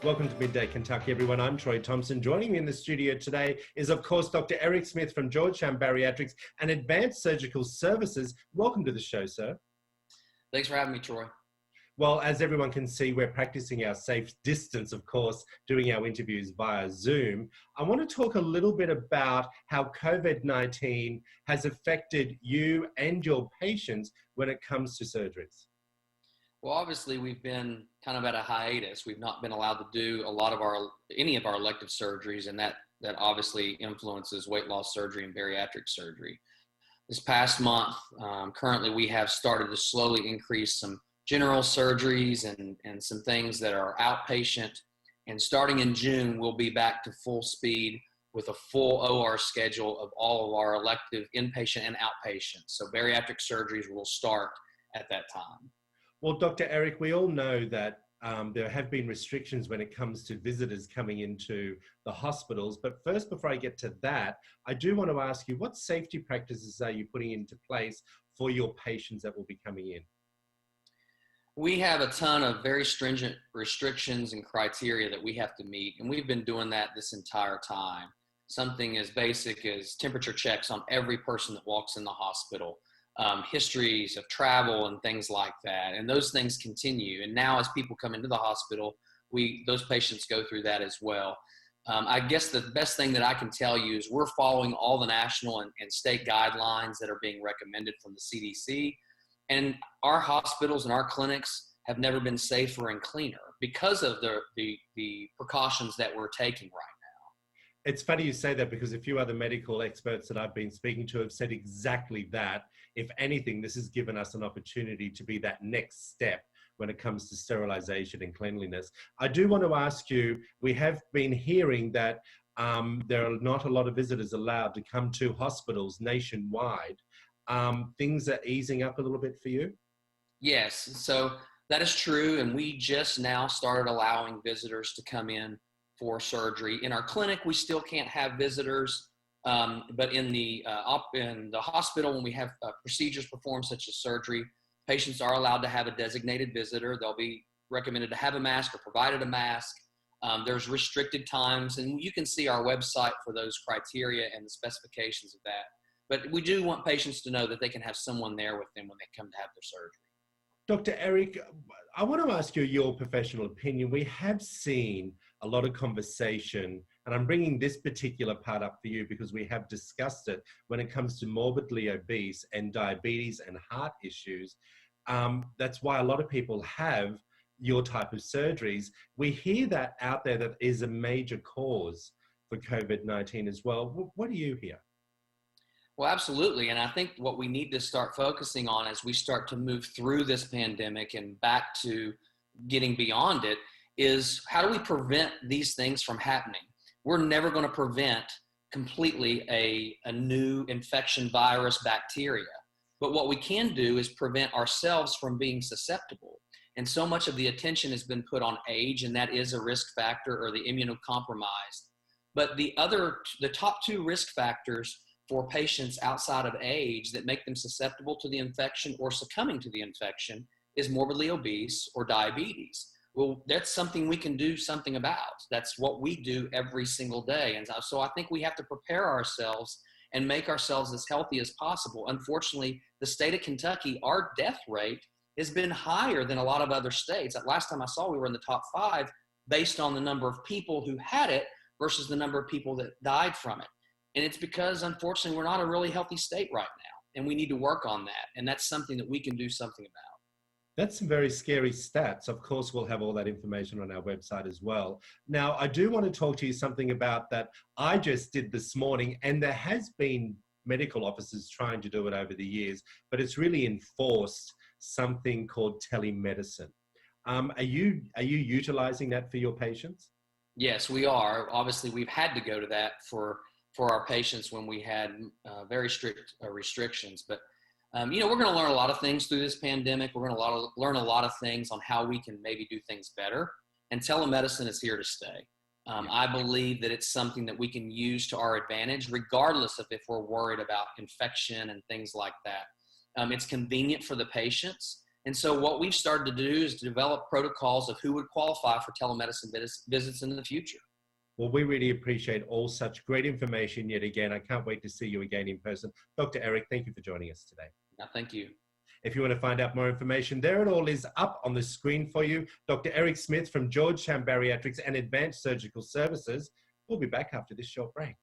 Welcome to Midday Kentucky, everyone. I'm Troy Thompson. Joining me in the studio today is, of course, Dr. Eric Smith from Georgetown Bariatrics and Advanced Surgical Services. Welcome to the show, sir. Thanks for having me, Troy. Well, as everyone can see, we're practicing our safe distance, of course, doing our interviews via Zoom. I want to talk a little bit about how COVID-19 has affected you and your patients when it comes to surgeries. Well, obviously, we've been kind of at a hiatus. We've not been allowed to do any of our elective surgeries, and that obviously influences weight loss surgery and bariatric surgery. This past month, currently, we have started to slowly increase some general surgeries and some things that are outpatient. And starting in June, we'll be back to full speed with a full OR schedule of all of our elective inpatient and outpatient. So bariatric surgeries will start at that time. Well, Dr. Eric, we all know that there have been restrictions when it comes to visitors coming into the hospitals. But first, before I get to that, I do want to ask you, what safety practices are you putting into place for your patients that will be coming in? We have a ton of very stringent restrictions and criteria that we have to meet, and we've been doing that this entire time. Something as basic as temperature checks on every person that walks in the hospital. Histories of travel and things like that. And those things continue. And now as people come into the hospital, those patients go through that as well. I guess the best thing that I can tell you is we're following all the national and state guidelines that are being recommended from the CDC. And our hospitals and our clinics have never been safer and cleaner because of the precautions that we're taking right now. It's funny you say that, because a few other medical experts that I've been speaking to have said exactly that. If anything, this has given us an opportunity to be that next step when it comes to sterilization and cleanliness. I do want to ask you, we have been hearing that there are not a lot of visitors allowed to come to hospitals nationwide. Things are easing up a little bit for you? Yes, so that is true. And we just now started allowing visitors to come in for surgery. In our clinic, we still can't have visitors, but in the hospital, when we have procedures performed such as surgery, patients are allowed to have a designated visitor. They'll be recommended to have a mask or provided a mask. There's restricted times, and you can see our website for those criteria and the specifications of that. But we do want patients to know that they can have someone there with them when they come to have their surgery. Dr. Eric, I want to ask you your professional opinion. We have seen a lot of conversation, and I'm bringing this particular part up for you because we have discussed it when it comes to morbidly obese and diabetes and heart issues. That's why a lot of people have your type of surgeries. We hear that out there that is a major cause for COVID-19 as well. What do you hear? Well, absolutely. And I think what we need to start focusing on as we start to move through this pandemic and back to getting beyond it is, how do we prevent these things from happening? We're never going to prevent completely a new infection, virus, bacteria. But what we can do is prevent ourselves from being susceptible. And so much of the attention has been put on age, and that is a risk factor, or the immunocompromised. But the top two risk factors for patients outside of age that make them susceptible to the infection or succumbing to the infection is morbidly obese or diabetes. Well, that's something we can do something about. That's what we do every single day. And so I think we have to prepare ourselves and make ourselves as healthy as possible. Unfortunately, the state of Kentucky, our death rate has been higher than a lot of other states. Last time I saw, we were in the top 5 based on the number of people who had it versus the number of people that died from it. And it's because, unfortunately, we're not a really healthy state right now, and we need to work on that. And that's something that we can do something about. That's some very scary stats. Of course, we'll have all that information on our website as well. Now, I do want to talk to you something about that I just did this morning, and there has been medical officers trying to do it over the years, but it's really enforced something called telemedicine. Are you utilizing that for your patients? Yes, we are. Obviously, we've had to go to that for our patients when we had very strict restrictions. But, we're going to learn a lot of things through this pandemic. We're going to learn a lot of things on how we can maybe do things better. And telemedicine is here to stay. I believe that it's something that we can use to our advantage, regardless of if we're worried about infection and things like that. It's convenient for the patients. And so what we've started to do is to develop protocols of who would qualify for telemedicine visits in the future. Well, we really appreciate all such great information yet again. I can't wait to see you again in person. Dr. Eric, thank you for joining us today. Now, thank you. If you want to find out more information, there it all is up on the screen for you. Dr. Eric Smith from Georgetown Bariatrics and Advanced Surgical Services. We'll be back after this short break.